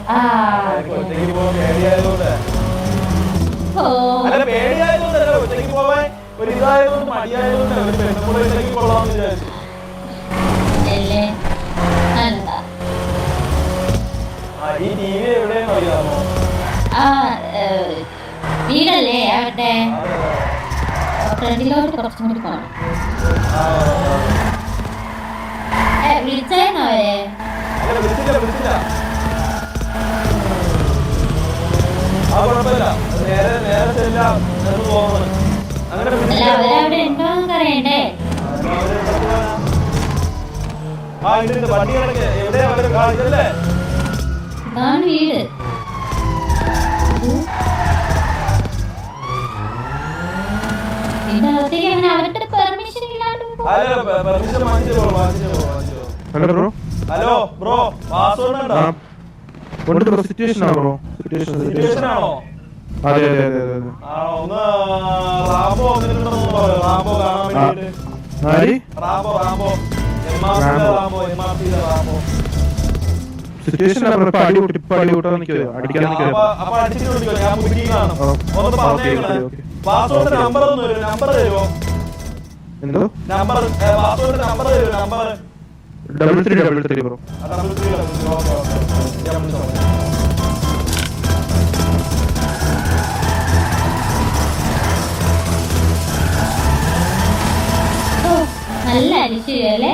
ഒറ്റയ്ക്ക് പോകാൻ പേടിയായതുകൊണ്ട് അല്ല പേടിയായതുകൊണ്ടല്ല ഒറ്റയ്ക്ക് പോവാൻ ഒരു ഇതായതുകൊണ്ട് മടിയായതുകൊണ്ട് ഒരു പെണ്ണുകൂടെ ഉണ്ടെങ്കിൽ കൊള്ളാമെന്ന് വിചാരിച്ചു. ഈ ടി വി എവിടെയാണെന്ന് അറിയാമോ? വീടല്ലേ അവിടെ ഫ്രണ്ടിലോട്ട് കുറച്ചും കൂടി പോണം. വിളിച്ചായിരുന്നോ അവരെ? വിളിച്ചില്ല. നേരെ ചെല്ലാം എന്ന് പോകുന്നത്. അല്ല അവരവിടെ ഉണ്ടോന്ന് അറിയണ്ടേ? വണ്ടികളൊക്കെ എവിടെയാ അവര് കാണിച്ചല്ലേ? ഇതാണ് വീട്. ഇതിനകത്തേക്ക് അങ്ങനെ അവരുടെ പെർമിഷൻ ഇല്ലാണ്ട് ഹലോ ബ്രോ പാസ്വേഡ് ഉണ്ടോ? സിറ്റുവേഷൻ ആണോ? സിറ്റുവേഷൻ ആണോ? അതെ ഒന്ന് റാംബോ റാംബോ കാണാൻ വേണ്ടിട്ട് റാംബോ സിറ്റുവേഷൻ പാസ്വേഡ് നമ്പർ തരുമോ? എന്തോ നമ്പർ പാസ്വേഡ് നമ്പർ തരുമോ? Number 3333 bro. നല്ല അരിശല്ലേ?